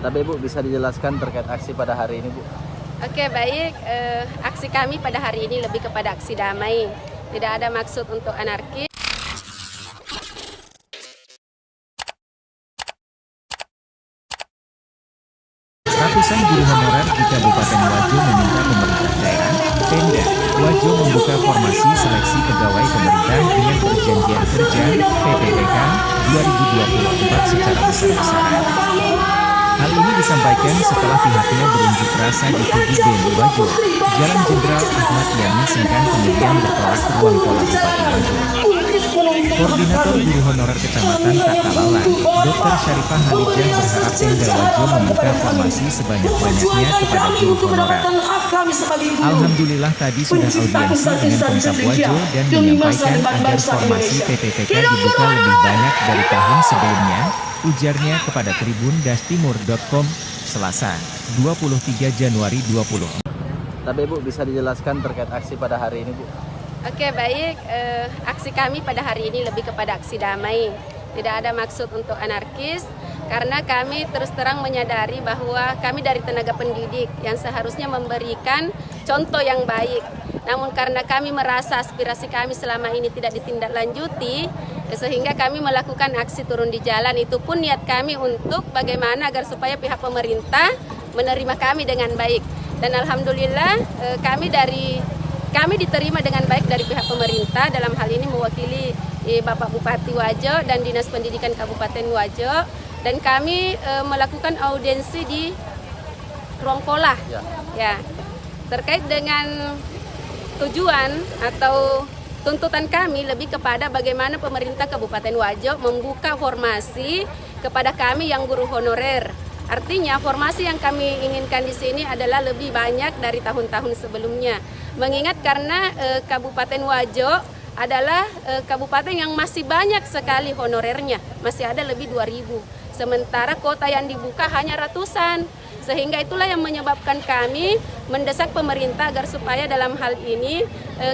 Tapi Bu, bisa dijelaskan terkait aksi pada hari ini Bu? Oke, baik. Aksi kami pada hari ini lebih kepada aksi damai. Tidak ada maksud untuk anarkis. Ratusan guru honorer di Kabupaten Wajo meminta pemerintah daerah, Pemda, Wajo membuka formasi seleksi pegawai pemerintah dengan perjanjian kerja, PPDK, 2024 secara besar-besaran. Hal ini disampaikan setelah pihaknya berunjuk rasa di Tugu Beni Wajo, Jalan Jenderal Ahmad Yani Sengkang kemudian bertolak ke ruang Pola Bupati Wajo. Koordinator Guru Honorer Kecamatan Takalalan, Dr. Syarifah Halijah berharap Pemda Wajo membuka formasi sebanyak-banyaknya kepada guru honorer. Alhamdulillah tadi sudah audiensi dengan Pemkab Wajo dan menyampaikan agar formasi PPPK dibuka lebih banyak dari tahun sebelumnya, ujarnya kepada tribun-timur.com, Selasa, 23 Januari 2024. Tapi Bu, bisa dijelaskan terkait aksi pada hari ini Bu? Oke, baik. Aksi kami pada hari ini lebih kepada aksi damai. Tidak ada maksud untuk anarkis, karena kami terus terang menyadari bahwa kami dari tenaga pendidik yang seharusnya memberikan contoh yang baik. Namun karena kami merasa aspirasi kami selama ini tidak ditindaklanjuti, sehingga kami melakukan aksi turun di jalan. Itu pun niat kami untuk bagaimana agar supaya pihak pemerintah menerima kami dengan baik. Dan alhamdulillah kami diterima dengan baik dari pihak pemerintah, dalam hal ini mewakili Bapak Bupati Wajo dan Dinas Pendidikan Kabupaten Wajo, dan kami melakukan audiensi di ruang Pola. Ya, terkait dengan tujuan atau tuntutan kami lebih kepada bagaimana pemerintah Kabupaten Wajo membuka formasi kepada kami yang guru honorer. Artinya formasi yang kami inginkan di sini adalah lebih banyak dari tahun-tahun sebelumnya. Mengingat karena Kabupaten Wajo adalah kabupaten yang masih banyak sekali honorernya, masih ada lebih 2.000. Sementara kota yang dibuka hanya ratusan. Sehingga itulah yang menyebabkan kami mendesak pemerintah agar supaya dalam hal ini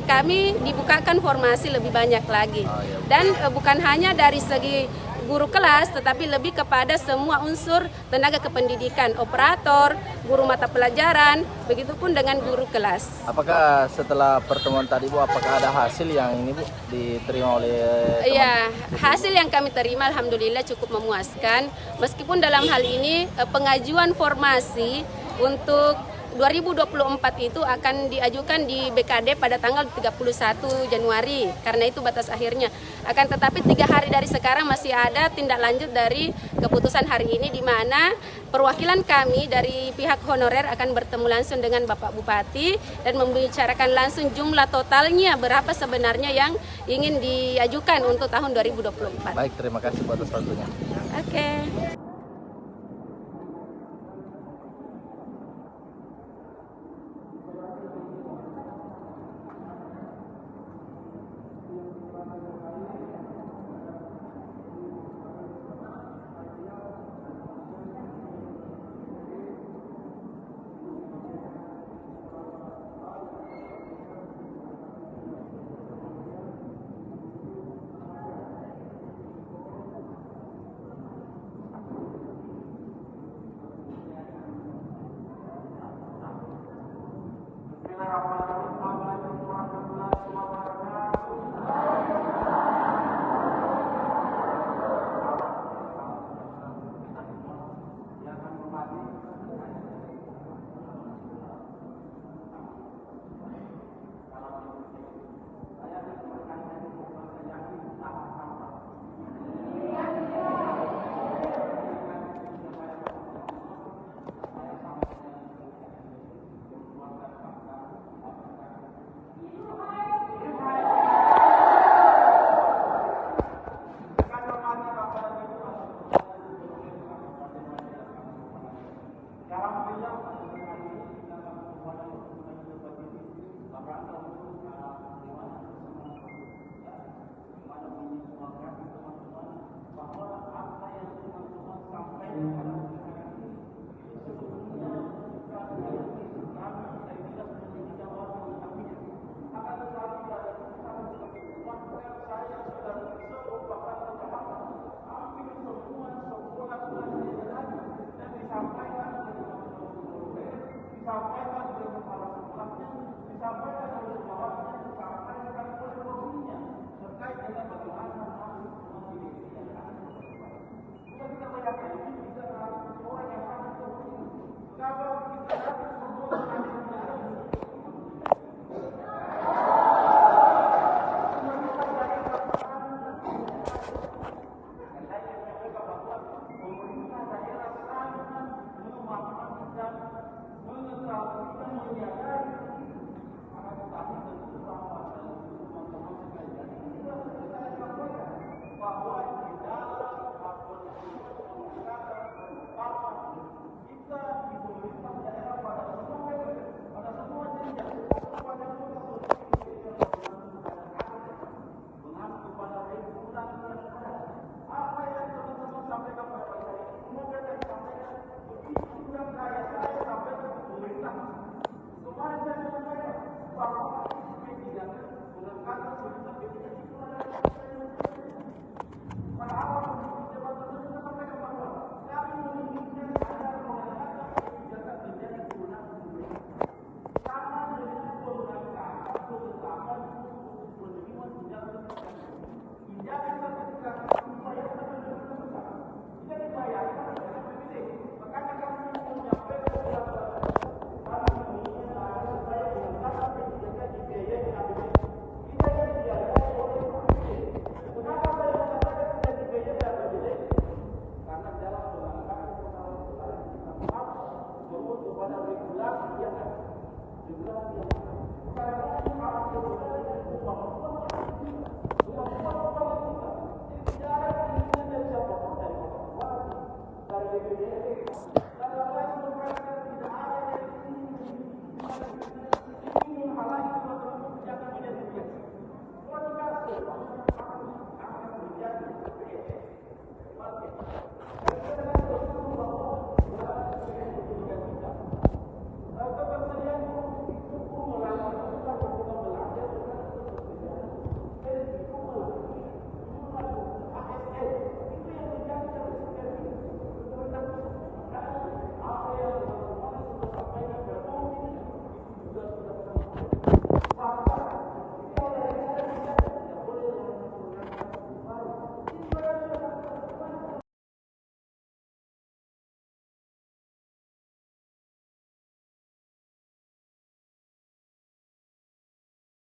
kami dibukakan formasi lebih banyak lagi. Dan bukan hanya dari segi guru kelas, tetapi lebih kepada semua unsur tenaga kependidikan, operator, guru mata pelajaran, begitupun dengan guru kelas. Apakah setelah pertemuan tadi Bu, apakah ada hasil yang ini Bu diterima oleh teman? Ya, hasil yang kami terima alhamdulillah cukup memuaskan. Meskipun dalam hal ini pengajuan formasi untuk 2024 itu akan diajukan di BKD pada tanggal 31 Januari, karena itu batas akhirnya. Akan tetapi 3 hari dari sekarang masih ada tindak lanjut dari keputusan hari ini, di mana perwakilan kami dari pihak honorer akan bertemu langsung dengan Bapak Bupati dan membicarakan langsung jumlah totalnya berapa sebenarnya yang ingin diajukan untuk tahun 2024. Baik, terima kasih atas waktunya. Oke.